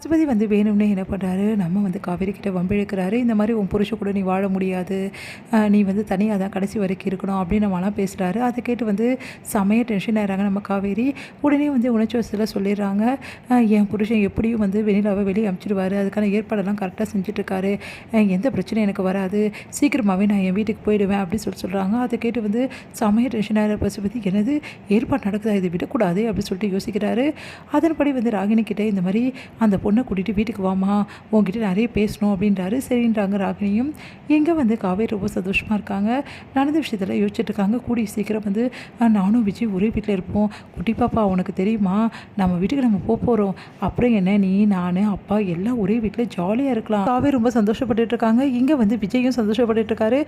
பசுபதி வந்து வேணும்னே என்ன பண்ணுறாரு, நம்ம வந்து காவேரி கிட்ட வம்பிழுக்கிறாரு. இந்த மாதிரி உன் புருஷன் கூட நீ வாழ முடியாது, நீ வந்து தனியாக தான் கடைசி வரைக்கும் இருக்கணும் அப்படின்னு நம்மளாம் பேசுகிறாரு. அதை கேட்டு வந்து செமையாக டென்ஷன் ஆகிறாங்க நம்ம காவேரி. உடனே வந்து உணர்ச்சிவசத்தில் சொல்லிடுறாங்க, என் புருஷன் எப்படியும் வந்து வெண்ணிலாவை வெளியே அனுப்பிச்சிடுவார், அதுக்கான ஏற்பாடெல்லாம் கரெக்டாக செஞ்சிட்ருக்காரு, எந்த பிரச்சனையும் எனக்கு வராது, சீக்கிரமாகவே நான் என் வீட்டுக்கு போயிடுவேன் அப்படின்னு சொல்கிறாங்க. அதை கேட்டு வந்து செமையாக டென்ஷன் ஆகிற பசுபதி, எனது ஏற்பாடு நடக்குதா, இதை விடக்கூடாது அப்படின்னு சொல்லிட்டு யோசிக்கிறாரு. அதன்படி வந்து ராகினி கிட்டே இந்த மாதிரி அந்த பொண்ணை கூட்டிகிட்டு வீட்டுக்கு வாமா, உங்ககிட்ட நிறைய பேசணும் அப்படின்றாரு. சரின்றாங்க ராகினியும். எங்கே வந்து காவேரி ரொம்ப சந்தோஷமாக இருக்காங்க, நடந்த விஷயத்தில் யோசிச்சுட்டு இருக்காங்க. கூடிய சீக்கிரம் வந்து நானும் விஜய் ஒரே வீட்டில் இருப்போம், குட்டி பாப்பா உனக்கு தெரியுமா, நம்ம வீட்டுக்கு நம்ம போகிறோம், அப்புறம் என்ன நீ நான் அப்பா எல்லாம் ஒரே வீட்டில் ஜாலியாக இருக்கலாம். காவேரி ரொம்ப சந்தோஷப்பட்டு இருக்காங்க. இங்கே வந்து விஜயும் சந்தோஷப்பட்டு இருக்காரு.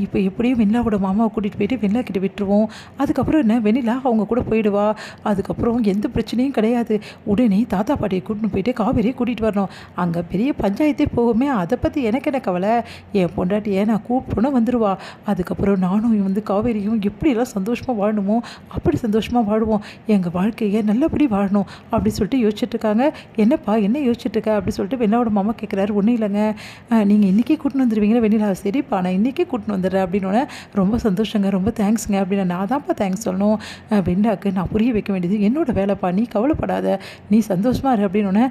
இப்போ எப்படியும் வெண்ணிலாவோட மாமாவை கூட்டிகிட்டு போயிட்டு வெண்ணிலா கிட்ட விட்டுருவோம், அதுக்கப்புறம் என்ன வெண்ணிலா அவங்க கூட போயிடுவா, அதுக்கப்புறம் எந்த பிரச்சனையும் கிடையாது. உடனே தாத்தா பாட்டியை கூட்டின்னு போயிட்டு காவேரியை கூட்டிகிட்டு வரணும், அங்கே பெரிய பஞ்சாயத்தே போகுமே, அதை பற்றி எனக்கு என்ன கவலை, என் பொண்டாட்டியை நான் கூப்பிட்டோன்னு வந்துடுவா, அதுக்கப்புறம் நானும் வந்து காவேரியும் எப்படிலாம் சந்தோஷமாக வாழணுமோ அப்படி சந்தோஷமாக வாழுவோம், எங்கள் வாழ்க்கையை நல்லபடி வாழணும் அப்படி சொல்லிட்டு யோசிச்சுட்ருக்காங்க. என்னப்பா என்ன யோசிச்சுட்ருக்க அப்படி சொல்லிட்டு வெண்ணிலாவோட மாமா கேட்குறாரு. ஒன்றும் இல்லைங்க, நீங்கள் இன்றைக்கே கூட்டின்னு வந்துடுவீங்களா வெண்ணிலா, சரிப்பா நான் இன்றைக்கே கூட்டின்னு வந்துடுறேன் அப்படின்னோடனே, ரொம்ப சந்தோஷங்க ரொம்ப தேங்க்ஸுங்க அப்படின்னு. நான் தான்ப்பா தேங்க்ஸ் சொல்லணும், வெண்ணிலாவுக்கு நான் புரிய வைக்க வேண்டியது என்னோட வேலைப்பா, நீ கவலைப்படாத, நீ சந்தோஷமாக இரு அப்படின்னோடனே,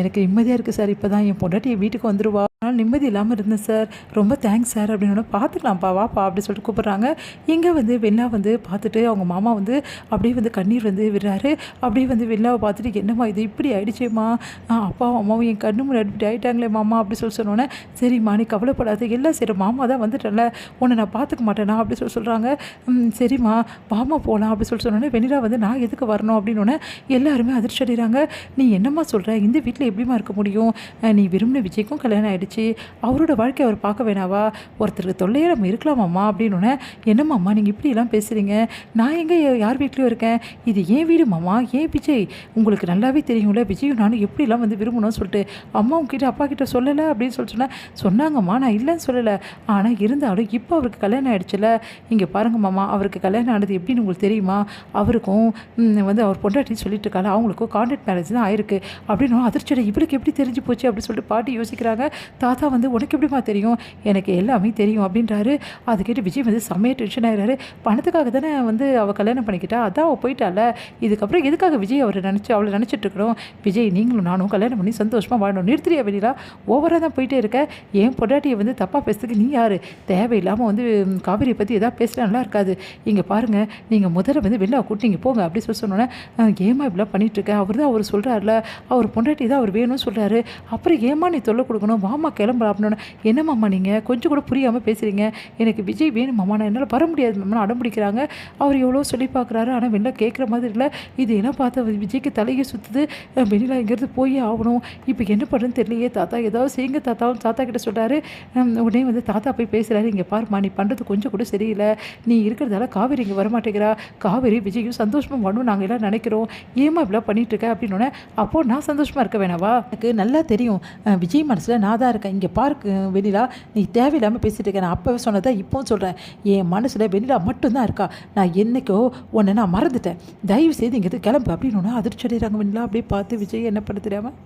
எனக்கு நிம்மதியாக இருக்குது சார், இப்போ தான் என் பொண்டாட்டி என் வீட்டுக்கு வந்துடுவா, ஆனால் நிம்மதி இல்லாமல் இருந்தேன் சார், ரொம்ப தேங்க்ஸ் சார் அப்படின்னோட, பார்த்துக்கலாம்ப்பா வாப்பா அப்படி சொல்லிட்டு கூப்பிட்றாங்க. இங்கே வந்து வெண்ணா வந்து பார்த்துட்டு அவங்க மாமா வந்து அப்படியே வந்து கண்ணீர் வந்து விடுறாரு. அப்படியே வந்து வெள்ளாவை பார்த்துட்டு, என்னம்மா இது இப்படி ஆகிடுச்சேம்மா, அப்பாவும் அம்மாவும் என் கண்ணு முன்னாடி இப்படி ஆகிட்டாங்களே மாமா அப்படி சொன்னோன்னே, சரிம்மா நீ கவலைப்படாது, எல்லாம் சரி மாமா தான் வந்துட்டல, உன்னை நான் பார்த்துக்க மாட்டேனா அப்படி சொல்கிறாங்க. சரிம்மா மாமா போகலாம் அப்படி சொன்னோன்னே, வெண்ணிலா வந்து நான் எதுக்கு வரணும் அப்படின்னோடனே எல்லாருமே அதிர்ச்சி அடைகிறாங்க. நீ என்னம்மா சொல்கிற, இந்த வீட்டில் எப்படிமா இருக்க முடியும், நீ விரும்பின விஜய்க்கும் கல்யாணம் ஆகிடுச்சு, அவரோட வாழ்க்கையை அவர் பார்க்க வேணாவா, ஒருத்தருக்கு தொல்லையே நம்ம இருக்கலாமாம்மா அப்படின்னோடனே, என்னம்மாம்மா நீங்கள் இப்படிலாம் பேசுகிறீங்க, நான் எங்கே யார் வீட்லேயும் இருக்கேன், இது ஏன் வீடு மாமா, ஏன் விஜய், உங்களுக்கு நல்லாவே தெரியும்ல விஜயும் நானும் எப்படிலாம் வந்து விரும்பணும்னு சொல்லிட்டு அம்மா உங்ககிட்ட அப்பா கிட்ட சொல்லலை அப்படின்னு சொன்னாங்கம்மா, நான் இல்லைன்னு சொல்லலை, ஆனால் இருந்தாலும் இப்போ அவருக்கு கல்யாணம் ஆகிடுச்சுல, இங்கே பாருங்க மாமா, அவருக்கு கல்யாணம் ஆனது எப்படின்னு உங்களுக்கு தெரியுமா, அவருக்கும் வந்து அவர் பொண்டாட்டி சொல்லிட்டு இருக்காங்க, அவங்களுக்கும் கான்ட்ராக்ட் மேரேஜ் தான் ஆயிருக்கு அப்படின்னு. அதிர்ச்சியோட இவருக்கு எப்படி தெரிஞ்சு போச்சு அப்படின்னு சொல்லிட்டு பாட்டி யோசிக்கிறாங்க. தாத்தா வந்து உனக்கு எப்படிமா தெரியும், எனக்கு எல்லாமே தெரியும் அப்படின்றாரு. அது கேட்டு விஜய் வந்து செம்மையாக டென்ஷன் ஆகிறாரு. பணத்துக்காக தானே வந்து அவள் கல்யாணம் பண்ணிக்கிட்டா, அதான் அவள் போயிட்டால, இதுக்கப்புறம் எதுக்காக விஜய் அவரை அவளை நினச்சிட்டு இருக்கிறோம், விஜய் நீங்களும் நானும் கல்யாணம் பண்ணி சந்தோஷமாக வாழணும், நிறுத்திரியா வெளியிலா, ஓவராக தான் போயிட்டே இருக்க, என் பொண்டாட்டியை வந்து தப்பாக பேசுறதுக்கு நீ யார், தேவையில்லாமல் வந்து காவிரியை பற்றி எதாவது பேசினா நல்லா இருக்காது, இங்கே பாருங்கள் நீங்கள் முதல்ல வந்து வெளில கூட்டிங்க போங்க அப்படி சொன்னோன்னே, ஏமா இப்படிலாம் பண்ணிகிட்ருக்க, அவர் தான் அவர் சொல்கிறாருல, அவர் பொண்டாட்டி தான் அவர் வேணும்னு சொல்கிறாரு, அப்புறம் ஏமா நீ தொல்லை கொடுக்கணும், வாமா கிளம்புறா அப்படின்னு. என்னம்மாம்மா நீங்கள் கொஞ்சம் கூட புரியாமல் பேசுகிறீங்க, எனக்கு விஜய் வேணும் மாமா, நான் என்னால் வர முடியாது மாமா அடம் பிடிக்கிறாங்க. அவர் எவ்வளோ சொல்லி பார்க்குறாரு, ஆனால் வெளில கேட்குற மாதிரி இல்லை. இது என்ன பார்த்தா விஜய்க்கு தலையை சுற்றுது, வெளியில் இங்கேருந்து போய் ஆகணும், இப்போ என்ன பண்ணுறதுன்னு தெரியலையே, தாத்தா ஏதாவது செய்யுங்க தாத்தா கிட்ட சொல்கிறாரு. உடனே வந்து தாத்தா போய் பேசுகிறாரு, இங்கே பாருமா நீ பண்ணுறது கொஞ்சம் கூட சரியில்லை, நீ இருக்கிறதால காவேரி இங்கே வரமாட்டேங்கிறா, காவேரி விஜயும் சந்தோஷமாக வரணும் நாங்கள் எல்லாம் நினைக்கிறோம், ஏமா இப்படிலாம் பண்ணிகிட்ருக்க அப்படின்னோடனே, அப்போது நான் சந்தோஷமாக இருக்க வேணாவா, எனக்கு நல்லா தெரியும் விஜய் மனசில் நான் தான் இருக்கேன், இங்கே பார்க்கு வெண்ணிலா நீ தேவையில்லாமல் பேசிகிட்டு இருக்கேன், நான் அப்போவே சொன்னதான் இப்போவும் சொல்கிறேன், என் மனசில் வெண்ணிலா மட்டும்தான் இருக்கா, நான் என்னைக்கோ உன்னை நான் மறந்துட்டேன், தயவு செய்து இங்கே கிளம்பு அப்படின்னு அதிர்ச்சி அடைகிறாங்க. வெண்ணிலா அப்படியே பார்த்து விஜய் என்ன பண்ண தெரியாமல்